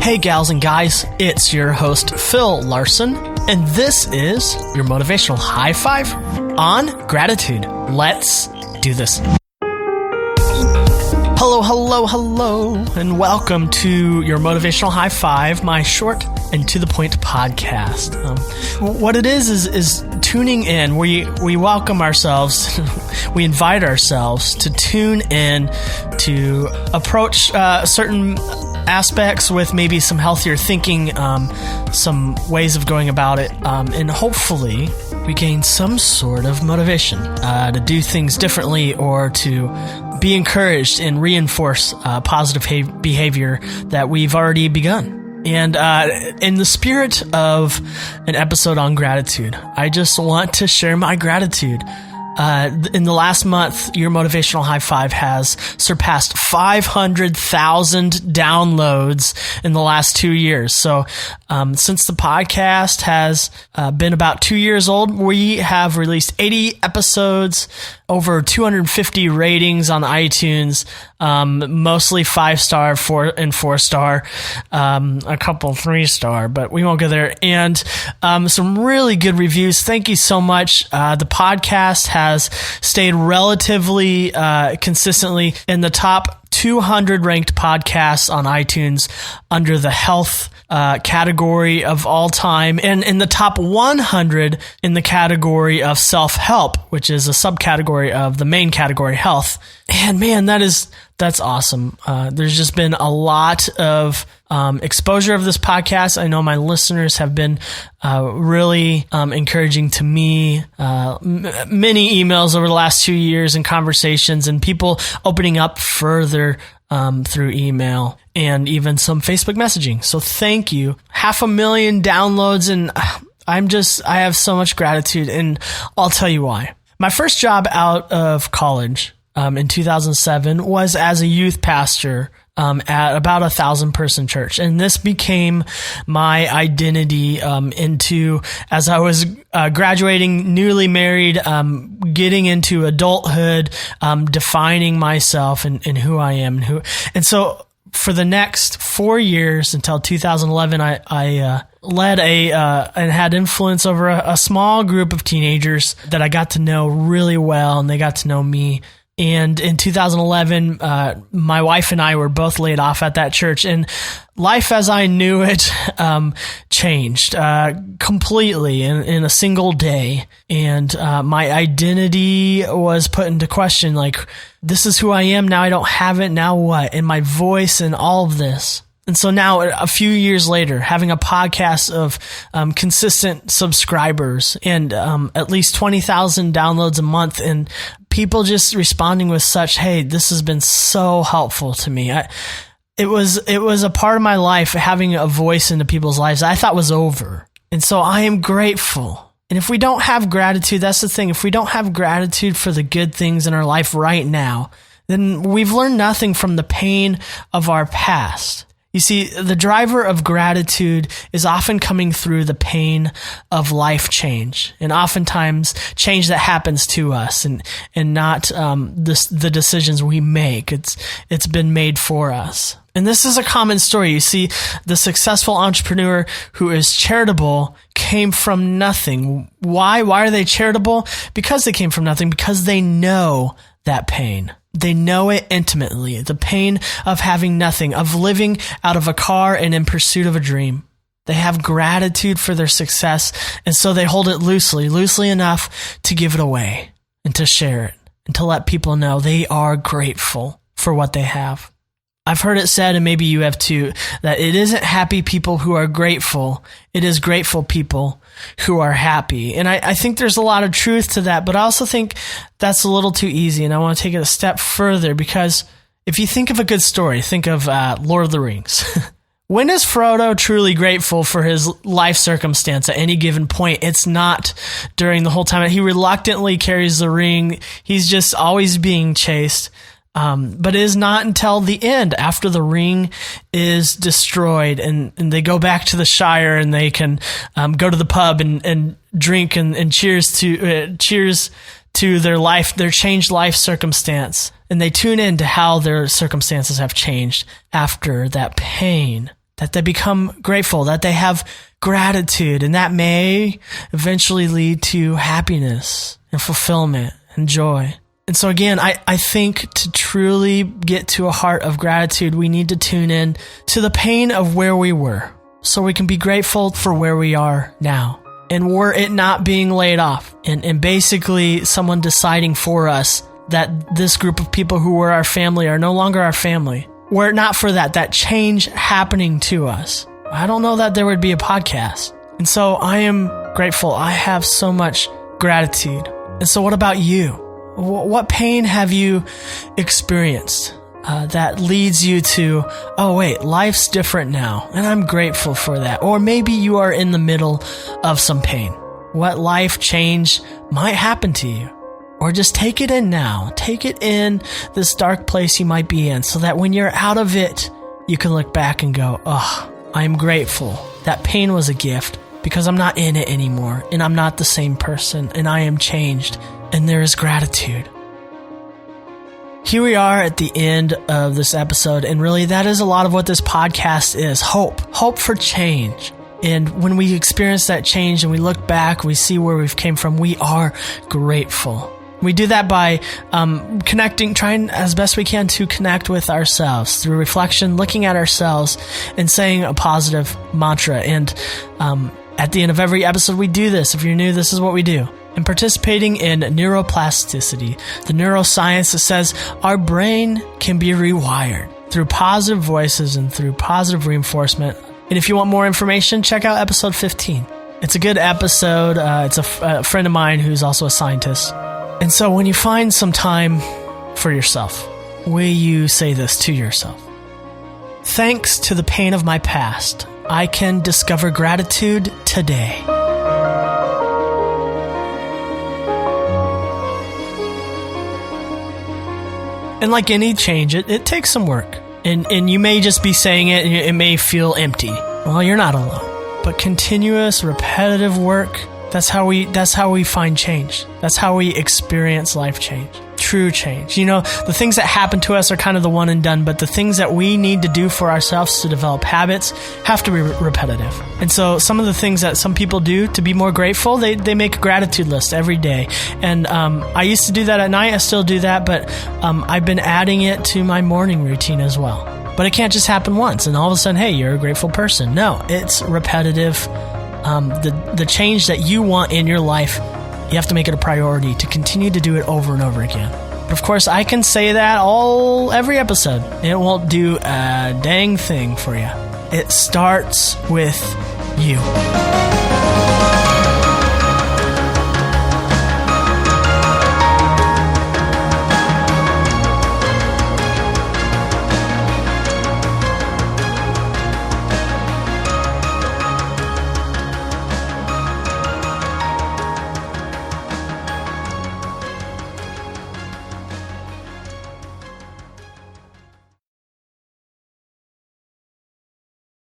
Hey gals and guys, it's your host Phil Larson, and this is your motivational high five on gratitude. Let's do this. Hello, and welcome to your motivational high five, my short and to the point podcast. What it is tuning in. We welcome ourselves, we invite ourselves to tune in to approach certain aspects with maybe some healthier thinking, some ways of going about it, and hopefully we gain some sort of motivation to do things differently or to be encouraged and reinforce positive behavior that we've already begun. And in the spirit of an episode on gratitude, I just want to share my gratitude. In the last month, your motivational high five has surpassed 500,000 downloads in the last 2 years. So, since the podcast has been about 2 years old, we have released 80 episodes, over 250 ratings on iTunes, mostly 5-star, 4 and 4-star, a couple 3-star, but we won't go there. And some really good reviews. Thank you so much. The podcast has stayed relatively consistently in the top 200 ranked podcasts on iTunes under the health category of all time, and in the top 100 in the category of self-help, which is a subcategory of the main category, health. And man, that's awesome. There's just been a lot of exposure of this podcast. I know my listeners have been really encouraging to me. Many emails over the last 2 years and conversations, and people opening up further through email and even some Facebook messaging. So thank you. 500,000 downloads, and I have so much gratitude, and I'll tell you why. My first job out of college in 2007 was as a youth pastor at about 1,000-person church. And this became my identity into, as I was graduating, newly married, getting into adulthood, defining myself and who I am. And so for the next 4 years until 2011, I led and had influence over a small group of teenagers that I got to know really well, and they got to know me. And in 2011, my wife and I were both laid off at that church, and life as I knew it changed completely in a single day. And my identity was put into question, like, this is who I am, now I don't have it, now what? And my voice and all of this. And so now, a few years later, having a podcast of consistent subscribers and at least 20,000 downloads a month, and people just responding with such, hey, this has been so helpful to me. It was a part of my life, having a voice into people's lives I thought was over. And so I am grateful. And if we don't have gratitude, that's the thing. If we don't have gratitude for the good things in our life right now, then we've learned nothing from the pain of our past. You see, the driver of gratitude is often coming through the pain of life change, and oftentimes change that happens to us, and not the decisions we make. It's been made for us. And this is a common story. You see, the successful entrepreneur who is charitable came from nothing. Why? Why are they charitable? Because they came from nothing, because they know that pain. They know it intimately, the pain of having nothing, of living out of a car and in pursuit of a dream. They have gratitude for their success, and so they hold it loosely enough to give it away and to share it and to let people know they are grateful for what they have. I've heard it said, and maybe you have too, that it isn't happy people who are grateful. It is grateful people who are happy. And I think there's a lot of truth to that, but I also think that's a little too easy. And I want to take it a step further, because if you think of a good story, think of Lord of the Rings. When is Frodo truly grateful for his life circumstance at any given point? It's not during the whole time. He reluctantly carries the ring. He's just always being chased. But it is not until the end, after the ring is destroyed and they go back to the Shire and they can go to the pub and drink and cheers to their life, their changed life circumstance. And they tune in to how their circumstances have changed after that pain. that they become grateful, that they have gratitude, and that may eventually lead to happiness and fulfillment and joy. And so again, I think to truly get to a heart of gratitude, we need to tune in to the pain of where we were so we can be grateful for where we are now. And were it not being laid off and basically someone deciding for us that this group of people who were our family are no longer our family, were it not for that change happening to us, I don't know that there would be a podcast. And so I am grateful. I have so much gratitude. And so what about you? What pain have you experienced that leads you to, oh wait, life's different now, and I'm grateful for that? Or maybe you are in the middle of some pain. What life change might happen to you? Or just take it in now. Take it in this dark place you might be in so that when you're out of it, you can look back and go, oh, I'm grateful. That pain was a gift because I'm not in it anymore, and I'm not the same person, and I am changed. And there is gratitude. Here we are at the end of this episode, and really that is a lot of what this podcast is. Hope for change. And when we experience that change and we look back, we see where we've came from, we are grateful. We do that by trying as best we can to connect with ourselves through reflection, looking at ourselves and saying a positive mantra. And at the end of every episode, we do this. If you're new, this is what we do. And participating in neuroplasticity, the neuroscience that says our brain can be rewired through positive voices and through positive reinforcement. And if you want more information, check out episode 15. It's a good episode. It's a friend of mine who's also a scientist. And so when you find some time for yourself, will you say this to yourself? Thanks to the pain of my past, I can discover gratitude today. And like any change, it takes some work. And you may just be saying it, and it may feel empty. Well, you're not alone. But continuous, repetitive work, that's how we find change. That's how we experience life change. True change. You know, the things that happen to us are kind of the one and done, but the things that we need to do for ourselves to develop habits have to be repetitive. And so some of the things that some people do to be more grateful, they make a gratitude list every day. And I used to do that at night. I still do that, but I've been adding it to my morning routine as well. But it can't just happen once and all of a sudden, hey, you're a grateful person. No, it's repetitive. The change that you want in your life, you have to make it a priority to continue to do it over and over again. But of course, I can say that every episode. It won't do a dang thing for you. It starts with you.